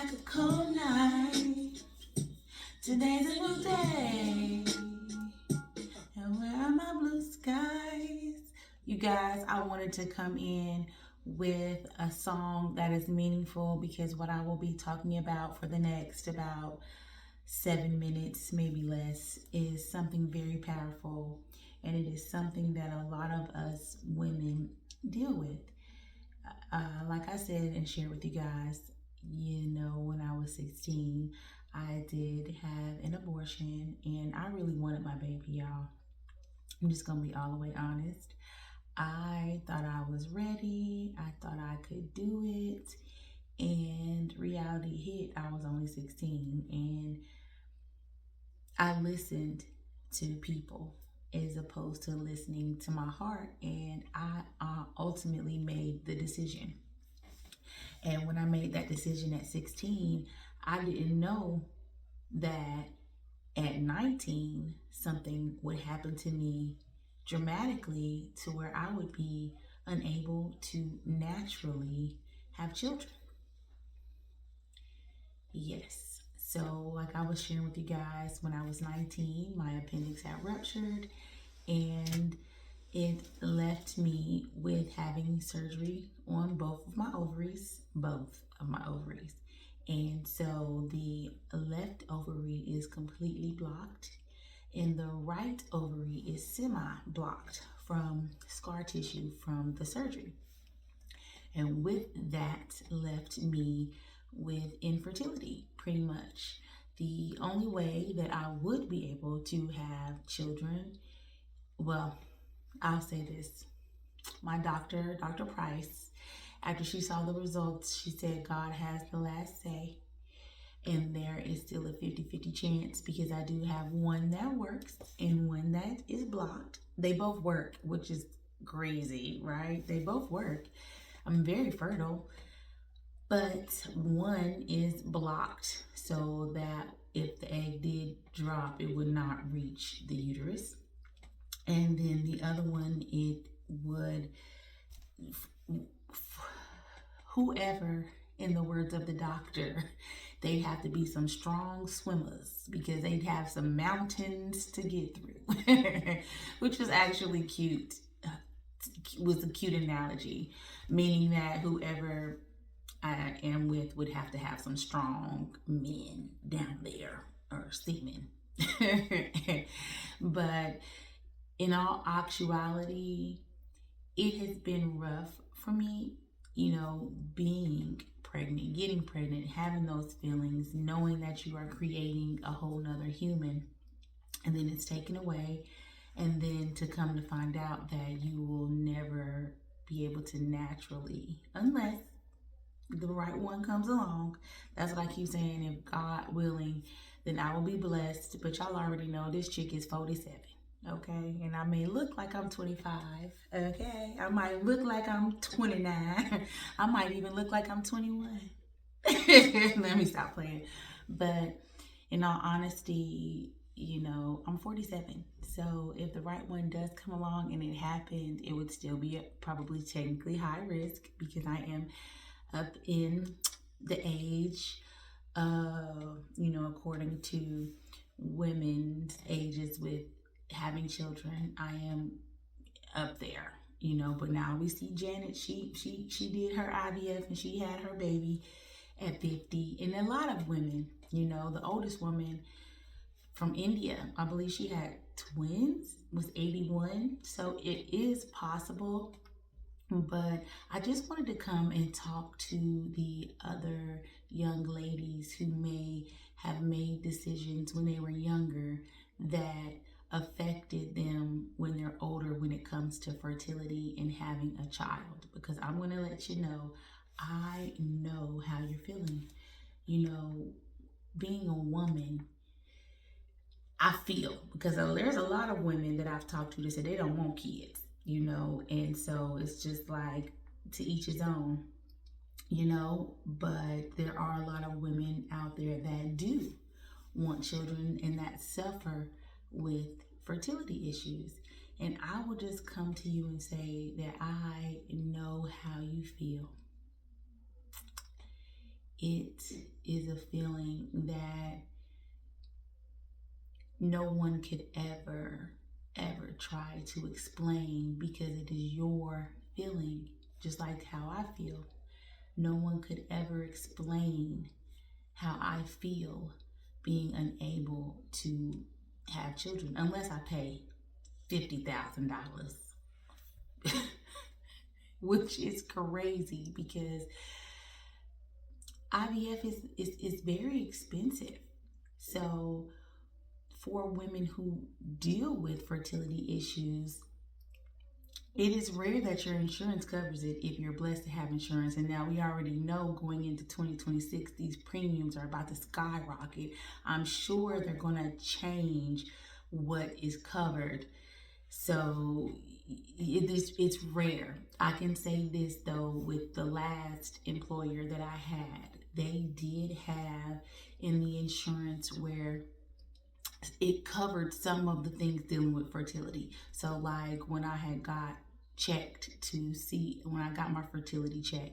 like a cold night. Today's a new day. And where are my blue skies? You guys, I wanted to come in with a song that is meaningful because what I will be talking about for the next about 7 minutes, maybe less, is something very powerful. And it is something that a lot of us women deal with. Like I said and shared with you guys, when I was 16, I did have an abortion and I really wanted my baby, y'all. I'm just gonna be all the way honest. I thought I was ready, I thought I could do it, and reality hit. I was only 16 and I listened to people as opposed to listening to my heart, and I ultimately made the decision. And when I made that decision at 16, I didn't know that at 19 something would happen to me dramatically to where I would be unable to naturally have children. Yes. So, like I was sharing with you guys, when I was 19, my appendix had ruptured and it left me with having surgery on both of my ovaries, And so the left ovary is completely blocked and the right ovary is semi-blocked from scar tissue from the surgery. And with that left me with infertility, pretty much. The only way that I would be able to have children, well, I'll say this. My doctor, Dr. Price, after she saw the results, she said God has the last say. And there is still a 50-50 chance because I do have one that works and one that is blocked. They both work, which is crazy, right? They both work. I'm very fertile, but one is blocked so that if the egg did drop, it would not reach the uterus. And then the other one, it would, whoever, in the words of the doctor, they'd have to be some strong swimmers because they'd have some mountains to get through, which was actually cute. Was a cute analogy, meaning that whoever I am with would have to have some strong men down there or seamen. But in all actuality, it has been rough for me, being pregnant, getting pregnant, having those feelings, knowing that you are creating a whole nother human, and then it's taken away, and then to come to find out that you will never be able to naturally, unless the right one comes along. That's what I keep saying. If God willing, then I will be blessed. But y'all already know this chick is 47. Okay, and I may look like I'm 25. Okay, I might look like I'm 29. I might even look like I'm 21. Let me stop playing. But in all honesty, I'm 47. So if the right one does come along and it happened, it would still be probably technically high risk because I am up in the age, according to women's ages with having children. I am up there, but now we see Janet, she did her IVF and she had her baby at 50. And a lot of women, the oldest woman from India, I believe she had twins, was 81. So it is possible. But I just wanted to come and talk to the other young ladies who may have made decisions when they were younger that affected them when they're older when it comes to fertility and having a child. Because I'm going to let you know, I know how you're feeling. Being a woman, I feel, because there's a lot of women that I've talked to that say they don't want kids, and so it's just like to each his own, but there are a lot of women out there that do want children and that suffer with fertility issues. And I will just come to you and say that I know how you feel. It is a feeling that no one could ever try to explain, because it is your feeling, just like how I feel. No one could ever explain how I feel being unable to have children unless I pay $50,000, which is crazy because IVF is very expensive. So for women who deal with fertility issues, it is rare that your insurance covers it if you're blessed to have insurance. And now we already know going into 2026, these premiums are about to skyrocket. I'm sure they're going to change what is covered. So it's rare. I can say this though, with the last employer that I had, they did have in the insurance where it covered some of the things dealing with fertility. So like when I had got checked to see, when I got my fertility check,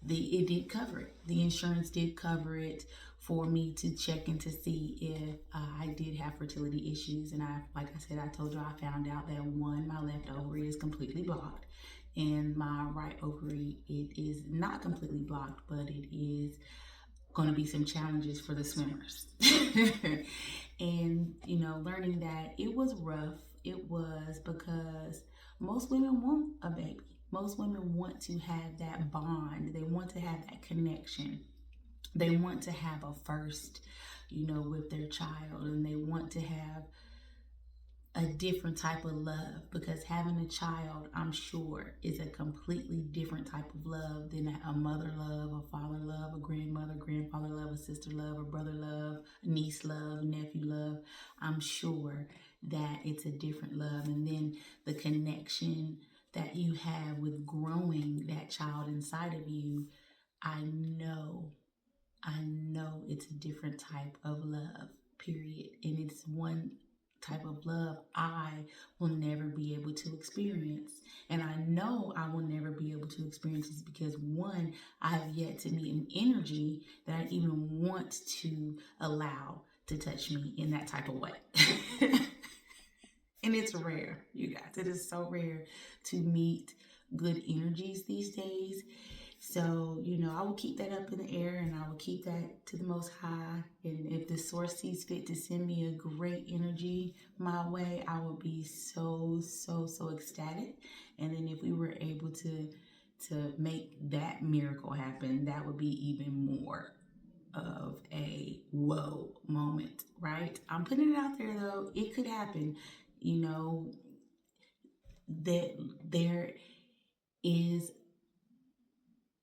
it did cover it. The insurance did cover it for me to check and to see if I did have fertility issues. And like I said, I told you, I found out that one, my left ovary is completely blocked, and my right ovary, it is not completely blocked, but it is going to be some challenges for the swimmers. And learning that it was rough. It was because most women want a baby. Most women want to have that bond. They want to have that connection. They want to have a first, with their child, and they want to have a different type of love, because having a child, I'm sure, is a completely different type of love than a mother love, a father love, a grandfather love, a sister love, a brother love, a niece love, nephew love. I'm sure that it's a different love. And then the connection that you have with growing that child inside of you, I know it's a different type of love, period. And it's one type of love I will never be able to experience. And I know I will never be able to experience this because, one, I have yet to meet an energy that I even want to allow to touch me in that type of way. And it's rare, you guys. It is so rare to meet good energies these days. So, I will keep that up in the air, and I will keep that to the Most High. And if the source sees fit to send me a great energy my way, I will be so, so, so ecstatic. And then if we were able to make that miracle happen, that would be even more of a whoa moment, right? I'm putting it out there though. It could happen. That there is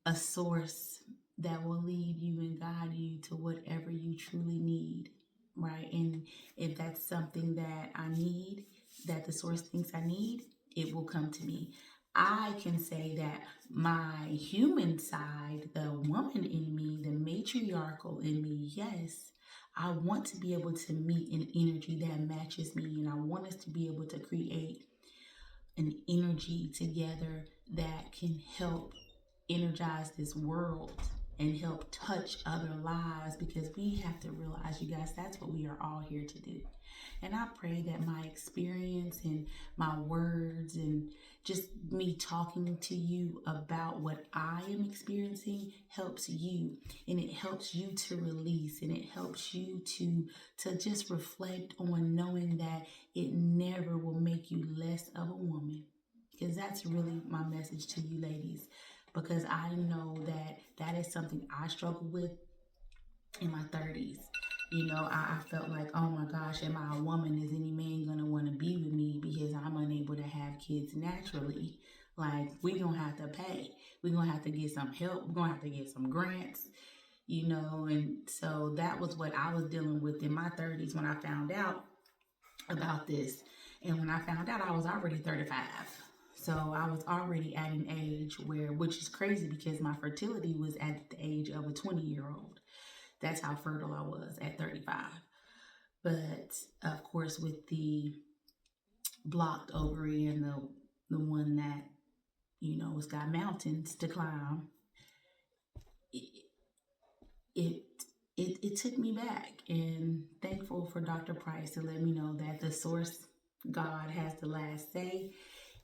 a source that will lead you and guide you to whatever you truly need, right? And if that's something that I need, that the source thinks I need, it will come to me. I can say that my human side, the woman in me, the matriarchal in me, yes, I want to be able to meet an energy that matches me, and I want us to be able to create an energy together that can help energize this world and help touch other lives, because we have to realize, you guys, that's what we are all here to do. And I pray that my experience and my words and just me talking to you about what I am experiencing helps you, and it helps you to release, and it helps you to just reflect on knowing that it never will make you less of a woman, because that's really my message to you ladies. Because I know that is something I struggled with in my 30s. I felt like, oh my gosh, am I a woman? Is any man gonna want to be with me because I'm unable to have kids naturally? Like, we gonna have to pay. We gonna have to get some help. We're gonna have to get some grants, and so that was what I was dealing with in my 30s when I found out about this. And when I found out, I was already 35. So I was already at an age which is crazy because my fertility was at the age of a 20-year-old. That's how fertile I was at 35. But of course, with the blocked ovary and the one that, has got mountains to climb, it it took me back, and thankful for Dr. Price to let me know that the source, God, has the last say.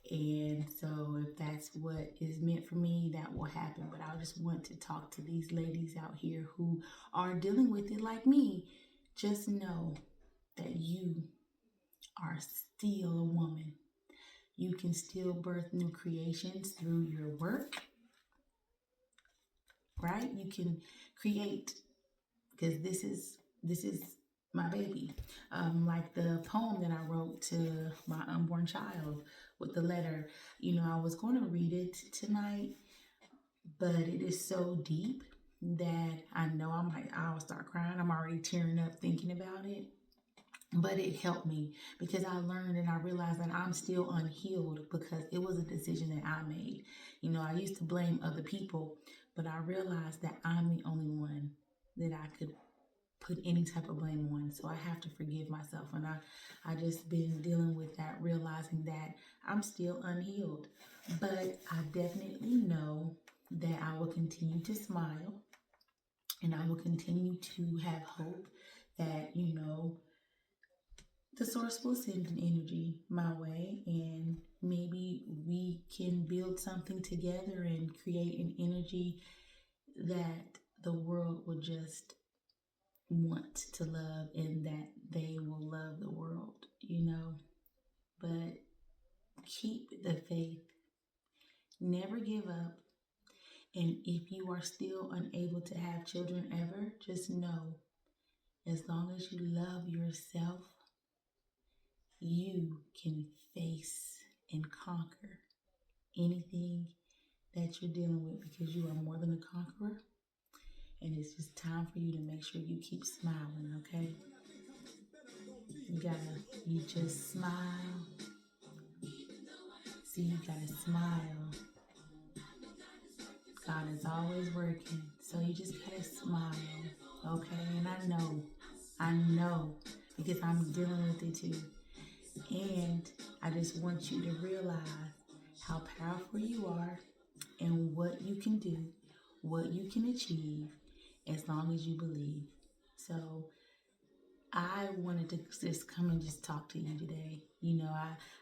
And so if that's what is meant for me, that will happen. But I just want to talk to these ladies out here who are dealing with it like me. Just know that you are still a woman. You can still birth new creations through your work, right? You can create, because this is my baby. Like the poem that I wrote to my unborn child with the letter. I was going to read it tonight, but it is so deep that I know I'll start crying. I'm already tearing up thinking about it. But it helped me because I learned and I realized that I'm still unhealed because it was a decision that I made. I used to blame other people, but I realized that I'm the only one that I could put any type of blame on. So I have to forgive myself. And I just been dealing with that, realizing that I'm still unhealed. But I definitely know that I will continue to smile and I will continue to have hope that, the source will send an energy my way, and maybe we can build something together and create an energy that the world will just want to love, and that they will love the world, But keep the faith. Never give up. And if you are still unable to have children ever, just know, as long as you love yourself, you can face and conquer anything that you're dealing with, because you are more than a conqueror. And it's just time for you to make sure you keep smiling, okay? You just smile. See, you gotta smile. God is always working, so you just gotta smile, okay? And I know, because I'm dealing with it too. And I just want you to realize how powerful you are and what you can do, what you can achieve, as long as you believe. So I wanted to just come and just talk to you today.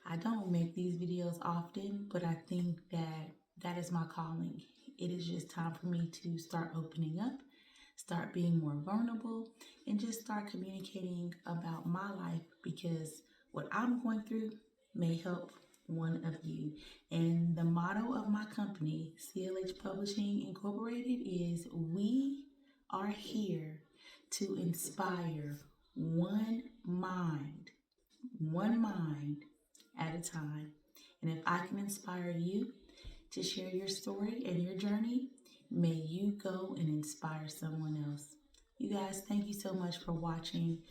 I don't make these videos often, but I think that is my calling. It is just time for me to start opening up, start being more vulnerable, and just start communicating about my life, because what I'm going through may help one of you. And the motto of my company, CLH Publishing Incorporated, is we are here to inspire one mind at a time. And if I can inspire you to share your story and your journey, may you go and inspire someone else. You guys, thank you so much for watching.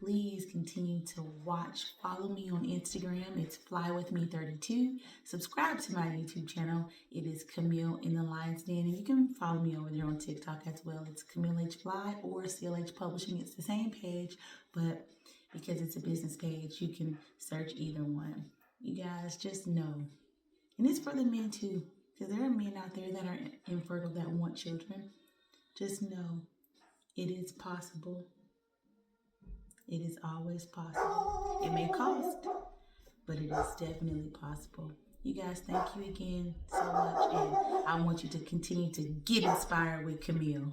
Please continue to watch. Follow me on Instagram. It's flywithme32. Subscribe to my YouTube channel. It is Camille in the Lion's Den. And you can follow me over there on TikTok as well. It's Camille H. Fly or CLH Publishing. It's the same page, but because it's a business page, you can search either one. You guys just know. And it's for the men too, because there are men out there that are infertile that want children. Just know it is possible. It is always possible. It may cost, but it is definitely possible. You guys, thank you again so much. And I want you to continue to get inspired with Camille.